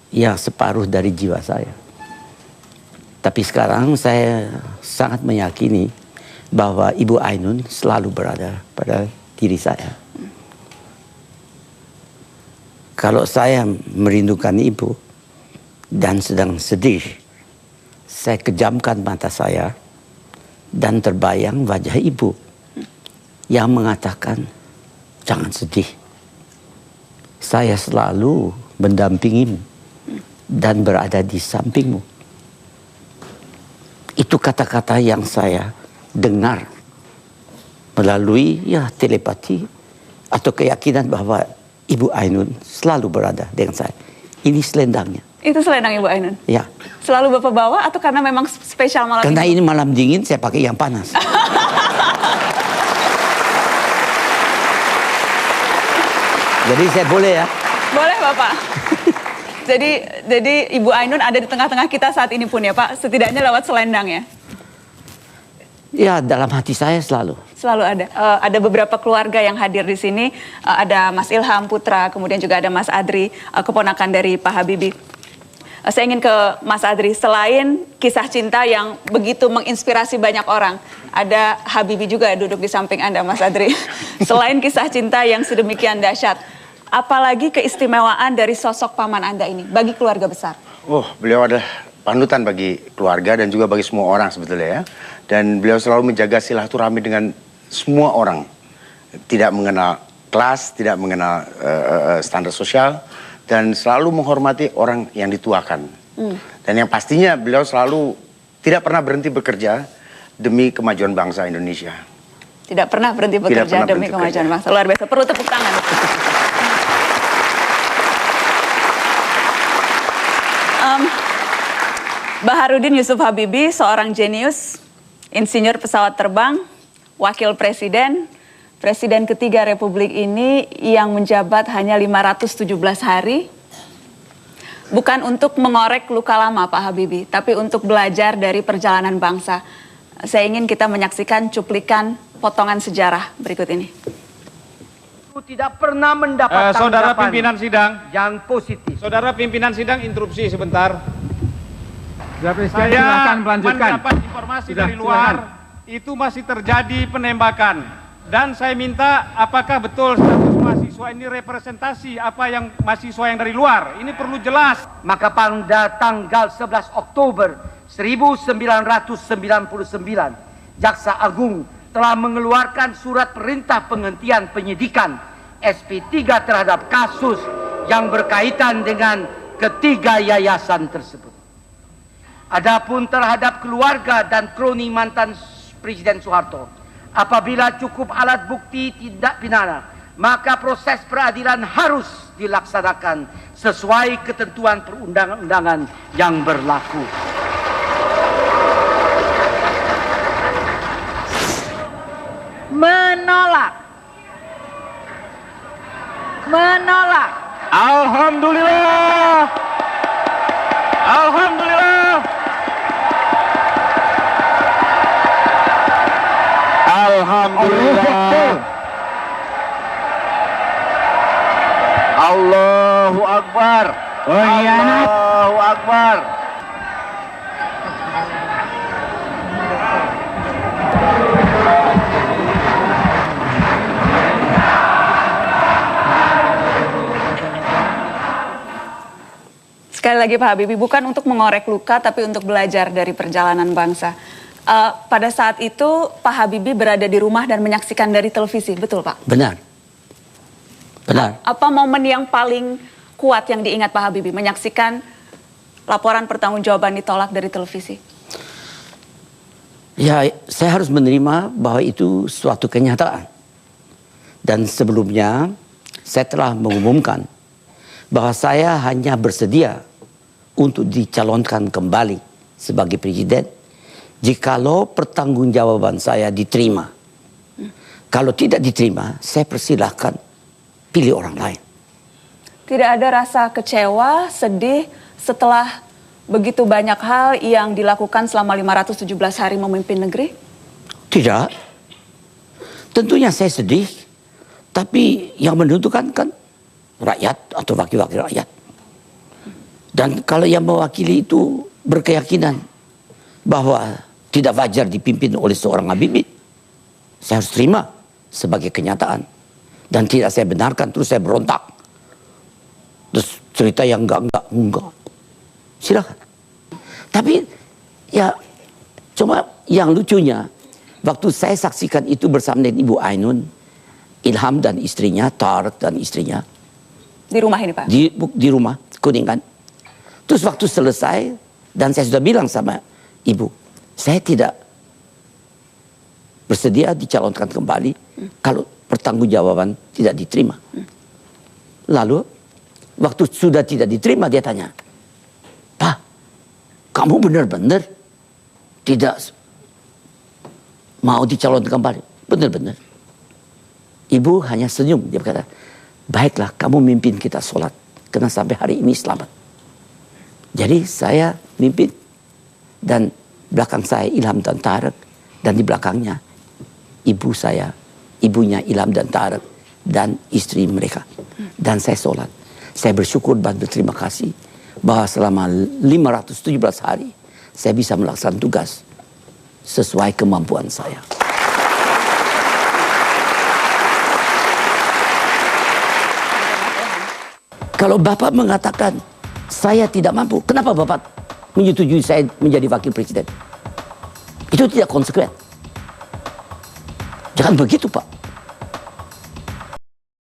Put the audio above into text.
ya separuh dari jiwa saya. Tapi sekarang saya sangat meyakini bahwa Ibu Ainun selalu berada pada diri saya. Kalau saya merindukan ibu dan sedang sedih, saya kejamkan mata saya dan terbayang wajah ibu yang mengatakan, jangan sedih. Saya selalu mendampingimu dan berada di sampingmu. Itu kata-kata yang saya dengar melalui telepati atau keyakinan bahwa Ibu Ainun selalu berada dengan saya. Ini selendangnya. Itu selendang Ibu Ainun? Ya. Selalu Bapak bawa atau karena memang spesial malam karena ini malam dingin saya pakai yang panas. Jadi saya boleh ya? Boleh Bapak. jadi Ibu Ainun ada di tengah-tengah kita saat ini pun ya Pak? Setidaknya lewat selendang ya? Ya, dalam hati saya selalu. Selalu ada. Ada beberapa keluarga yang hadir di sini. Ada Mas Ilham Putra, kemudian juga ada Mas Adri, keponakan dari Pak Habibie. Saya ingin ke Mas Adri. Selain kisah cinta yang begitu menginspirasi banyak orang, ada Habibie juga duduk di samping Anda, Mas Adri. Selain kisah cinta yang sedemikian dahsyat, apalagi keistimewaan dari sosok paman Anda ini bagi keluarga besar? Oh, beliau adalah panutan bagi keluarga dan juga bagi semua orang sebetulnya ya. Dan beliau selalu menjaga silaturahmi dengan semua orang. Tidak mengenal kelas, tidak mengenal standar sosial, dan selalu menghormati orang yang dituakan. Dan yang pastinya beliau selalu tidak pernah berhenti bekerja demi kemajuan bangsa Indonesia. Tidak pernah berhenti bekerja demi kemajuan bangsa. Luar biasa, perlu tepuk tangan. Baharudin Yusuf Habibie, seorang jenius, insinyur pesawat terbang, wakil presiden, presiden ketiga Republik ini yang menjabat hanya 517 hari. Bukan untuk mengorek luka lama Pak Habibie, tapi untuk belajar dari perjalanan bangsa. Saya ingin kita menyaksikan cuplikan potongan sejarah berikut ini. Tidak pernah mendapat saudara pimpinan sidang yang positif. Saudara pimpinan sidang, interupsi sebentar. Saya mendapat informasi dari luar itu masih terjadi penembakan, dan saya minta apakah betul status mahasiswa ini representasi apa yang mahasiswa yang dari luar, ini perlu jelas. Maka pada tanggal 11 Oktober 1999 Jaksa Agung telah mengeluarkan surat perintah penghentian penyidikan SP3 terhadap kasus yang berkaitan dengan ketiga yayasan tersebut. Adapun terhadap keluarga dan kroni mantan Presiden Soeharto, apabila cukup alat bukti tindak pidana, maka proses peradilan harus dilaksanakan sesuai ketentuan perundang-undangan yang berlaku. Menolak. Menolak. Alhamdulillah. Alhamdulillah. Alhamdulillah. Allahu Akbar. Allahu Akbar. Sekali lagi Pak Habibie, bukan untuk mengorek luka, tapi untuk belajar dari perjalanan bangsa. Pada saat itu Pak Habibie berada di rumah dan menyaksikan dari televisi, betul Pak? Benar. Benar. Apa momen yang paling kuat yang diingat Pak Habibie, menyaksikan laporan pertanggungjawaban ditolak dari televisi? Ya, saya harus menerima bahwa itu suatu kenyataan. Dan sebelumnya saya telah mengumumkan bahwa saya hanya bersedia untuk dicalonkan kembali sebagai presiden jikalau pertanggungjawaban saya diterima. Kalau tidak diterima, saya persilahkan pilih orang lain. Tidak ada rasa kecewa, sedih setelah begitu banyak hal yang dilakukan selama 517 hari memimpin negeri? Tidak. Tentunya saya sedih, tapi yang menentukan kan rakyat atau wakil-wakil rakyat. Dan kalau yang mewakili itu berkeyakinan bahwa tidak wajar dipimpin oleh seorang Habibie, saya harus terima sebagai kenyataan. Dan tidak saya benarkan, terus saya berontak. Terus cerita yang enggak. Silakan. Tapi ya cuma yang lucunya, waktu saya saksikan itu bersama dengan Ibu Ainun, Ilham dan istrinya, Tariq dan istrinya. Di rumah ini Pak? Di rumah, Kuningan. Terus waktu selesai, dan saya sudah bilang sama Ibu, saya tidak bersedia dicalonkan kembali kalau pertanggungjawaban tidak diterima. Lalu, waktu sudah tidak diterima, dia tanya, Pak, kamu benar-benar tidak mau dicalonkan kembali? Benar-benar. Ibu hanya senyum, dia berkata, baiklah kamu mimpin kita sholat, karena sampai hari ini selamat. Jadi saya mimpin, dan belakang saya Ilham dan Tariq, dan di belakangnya ibu saya, ibunya Ilham dan Tariq, dan istri mereka. Dan saya sholat. Saya bersyukur dan berterima kasih bahwa selama 517 hari saya bisa melaksanakan tugas sesuai kemampuan saya. Kalau Bapak mengatakan saya tidak mampu, kenapa Bapak menyetujui saya menjadi wakil presiden? Itu tidak konsekuen. Jangan begitu Pak.